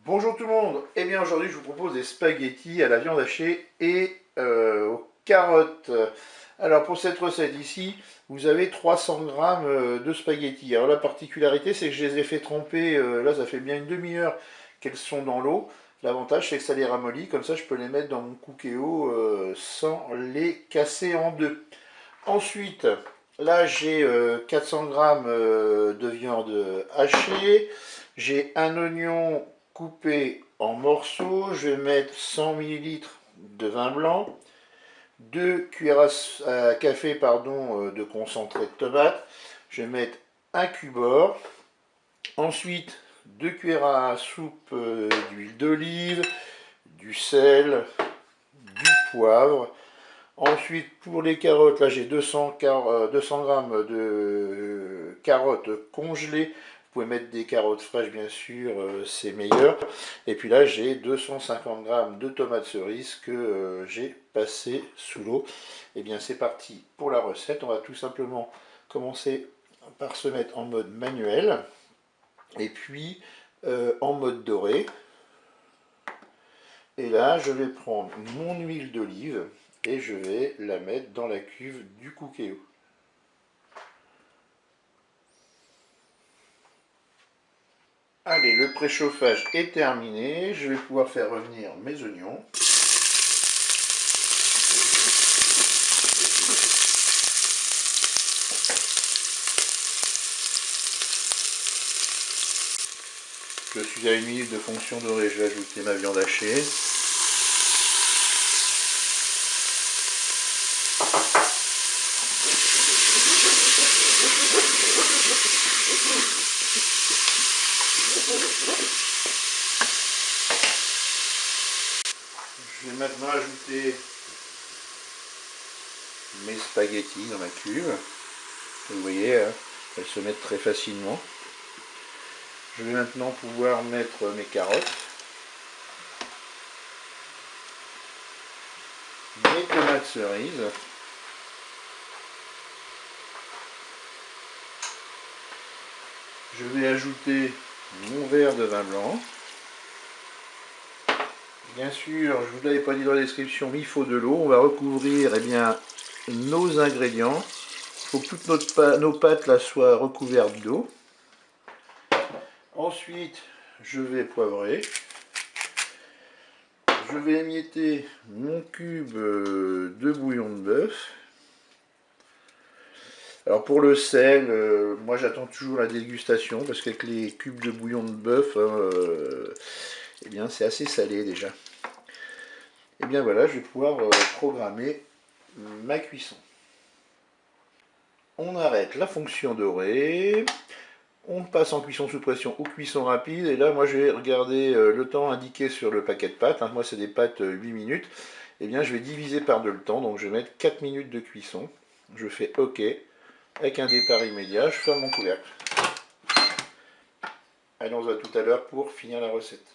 Bonjour tout le monde, et bien aujourd'hui je vous propose des spaghettis à la viande hachée et aux carottes. Alors pour cette recette ici, vous avez 300 g de spaghettis. Alors la particularité c'est que je les ai fait tremper, là ça fait bien une demi-heure qu'elles sont dans l'eau. L'avantage c'est que ça les ramollit, comme ça je peux les mettre dans mon cookéo sans les casser en deux. Ensuite, là j'ai 400 g de viande hachée, j'ai un oignon coupé en morceaux, je vais mettre 100 ml de vin blanc, 2 cuillères à café de concentré de tomate, je vais mettre un cube-or, ensuite 2 cuillères à soupe d'huile d'olive, du sel, du poivre. Ensuite, pour les carottes, là j'ai 200 g de carottes congelées. Vous pouvez mettre des carottes fraîches, bien sûr, c'est meilleur. Et puis là, j'ai 250 g de tomates cerises que j'ai passées sous l'eau. Et bien, c'est parti pour la recette. On va tout simplement commencer par se mettre en mode manuel. Et puis, en mode doré. Et là, je vais prendre mon huile d'olive et je vais la mettre dans la cuve du cookéo. Allez, le préchauffage est terminé. Je vais pouvoir faire revenir mes oignons. Je suis à 1 minute de fonction dorée. Je vais ajouter ma viande hachée. Je vais maintenant ajouter mes spaghettis dans ma cuve. Vous voyez, elles se mettent très facilement. Je vais maintenant pouvoir mettre mes carottes, mes tomates cerises, je vais ajouter mon verre de vin blanc. Bien sûr, je ne vous l'avais pas dit dans la description, mais il faut de l'eau. On va recouvrir nos ingrédients. Il faut que toutes nos pâtes là, soient recouvertes d'eau. Ensuite, je vais poivrer. Je vais émietter mon cube de bouillon de bœuf. Alors pour le sel, moi j'attends toujours la dégustation parce qu'avec les cubes de bouillon de bœuf, eh bien c'est assez salé déjà. Et bien voilà, je vais pouvoir programmer ma cuisson. On arrête la fonction dorée. On passe en cuisson sous pression ou cuisson rapide. Et là, moi, je vais regarder le temps indiqué sur le paquet de pâtes. Moi, c'est des pâtes 8 minutes. Et bien, je vais diviser par 2 le temps. Donc, je vais mettre 4 minutes de cuisson. Je fais OK. Avec un départ immédiat, je ferme mon couvercle. Allez, on se voit tout à l'heure pour finir la recette.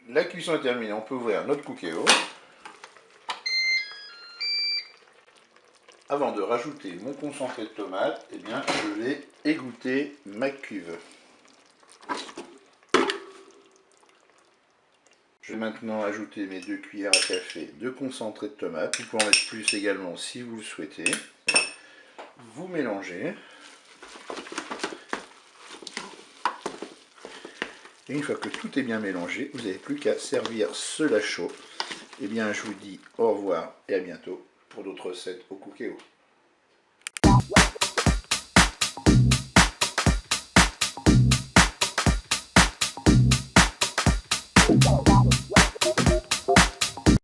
La cuisson est terminée. On peut ouvrir notre cookéo. Avant de rajouter mon concentré de tomate, eh bien, je vais égoutter ma cuve. Je vais maintenant ajouter mes 2 cuillères à café de concentré de tomate. Vous pouvez en mettre plus également si vous le souhaitez. Vous mélangez. Et une fois que tout est bien mélangé, vous n'avez plus qu'à servir cela chaud. Eh bien, je vous dis au revoir et à bientôt pour d'autres recettes au cookéo.